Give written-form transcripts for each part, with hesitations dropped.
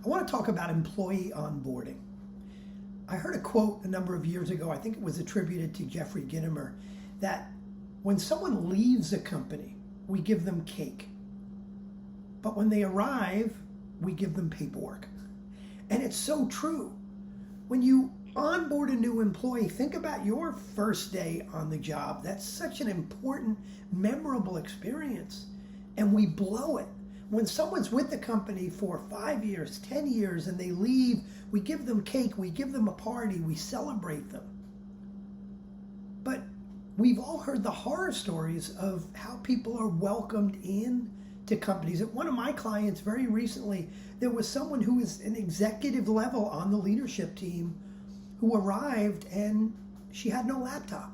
I want to talk about employee onboarding. I heard a quote a number of years ago, I think it was attributed to Jeffrey Gitomer, that when someone leaves a company, we give them cake. But when they arrive, we give them paperwork. And it's so true. When you onboard a new employee, think about your first day on the job. That's such an important, memorable experience. And we blow it. When someone's with the company for 5 years, 10 years, and they leave, we give them cake, we give them a party, we celebrate them. But we've all heard the horror stories of how people are welcomed in to companies. At one of my clients very recently, there was someone who was an executive level on the leadership team who arrived and she had no laptop.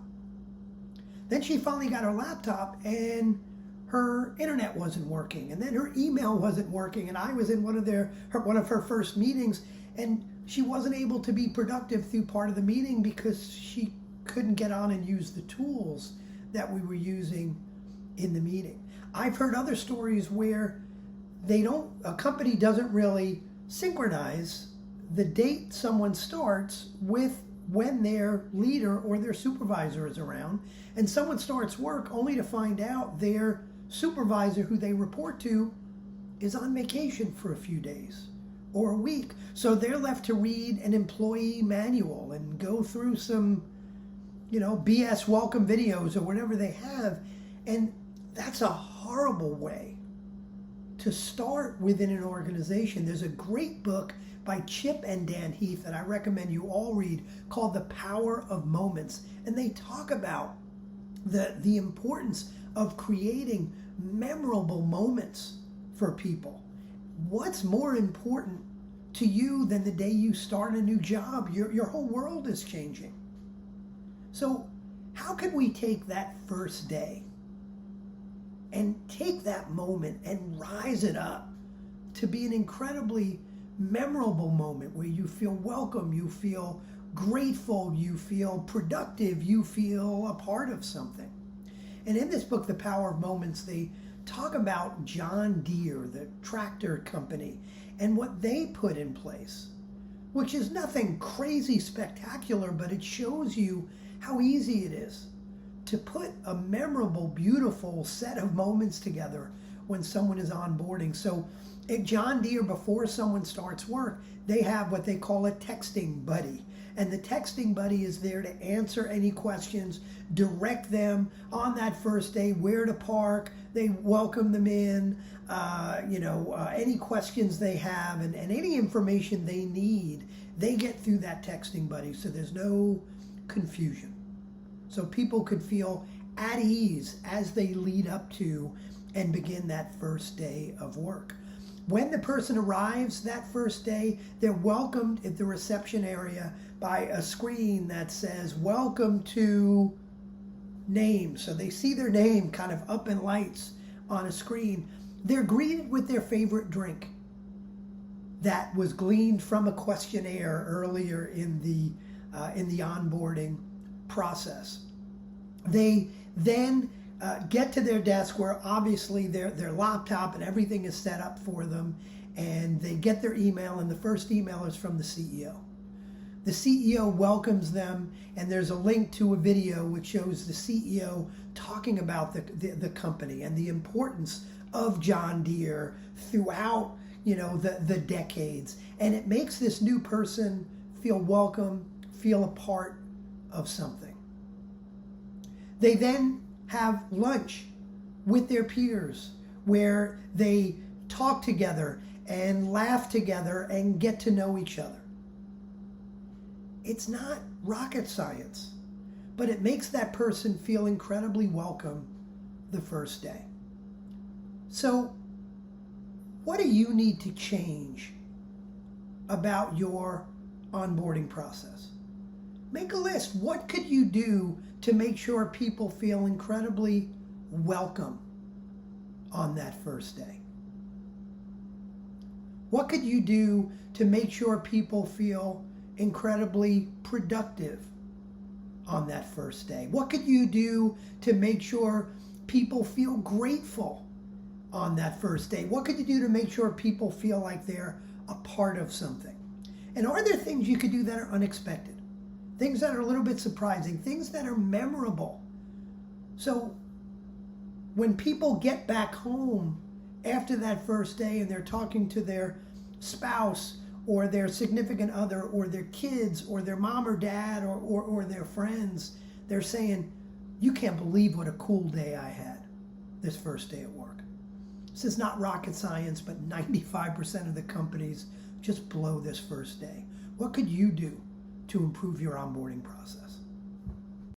Then she finally got her laptop and her internet wasn't working, and then her email wasn't working, and I was in one of her first meetings, and she wasn't able to be productive through part of the meeting because she couldn't get on and use the tools that we were using in the meeting. I've heard other stories where a company doesn't really synchronize the date someone starts with when their leader or their supervisor is around, and someone starts work only to find out their supervisor who they report to is on vacation for a few days or a week. So they're left to read an employee manual and go through some, BS welcome videos or whatever they have. And that's a horrible way to start within an organization. There's a great book by Chip and Dan Heath that I recommend you all read called The Power of Moments. And they talk about the importance of creating memorable moments for people. What's more important to you than the day you start a new job? Your whole world is changing. So how can we take that first day and take that moment and rise it up to be an incredibly memorable moment where you feel welcome, you feel grateful, you feel productive, you feel a part of something? And in this book, The Power of Moments, they talk about John Deere, the tractor company, and what they put in place, which is nothing crazy spectacular, but it shows you how easy it is to put a memorable, beautiful set of moments together when someone is onboarding. So at John Deere, before someone starts work, they have what they call a texting buddy. And the texting buddy is there to answer any questions, direct them on that first day, where to park. They welcome them in, any questions they have, and any information they need, they get through that texting buddy. So there's no confusion. So people could feel at ease as they lead up to and begin that first day of work. When the person arrives that first day, they're welcomed at the reception area by a screen that says, "Welcome to name." So they see their name kind of up in lights on a screen. They're greeted with their favorite drink that was gleaned from a questionnaire earlier in the onboarding process. They then get to their desk where obviously their laptop and everything is set up for them, and they get their email, and the first email is from the CEO. The CEO welcomes them, and there's a link to a video which shows the CEO talking about the company and the importance of John Deere throughout the decades. And it makes this new person feel welcome, feel a part of something. They then have lunch with their peers where they talk together and laugh together and get to know each other. It's not rocket science, but it makes that person feel incredibly welcome the first day. So, what do you need to change about your onboarding process? Make a list. What could you do to make sure people feel incredibly welcome on that first day? What could you do to make sure people feel incredibly productive on that first day? What could you do to make sure people feel grateful on that first day? What could you do to make sure people feel like they're a part of something? And are there things you could do that are unexpected? Things that are a little bit surprising, things that are memorable. So when people get back home after that first day and they're talking to their spouse or their significant other or their kids or their mom or dad or their friends, they're saying, you can't believe what a cool day I had this first day at work. This is not rocket science, but 95% of the companies just blow this first day. What could you do to improve your onboarding process?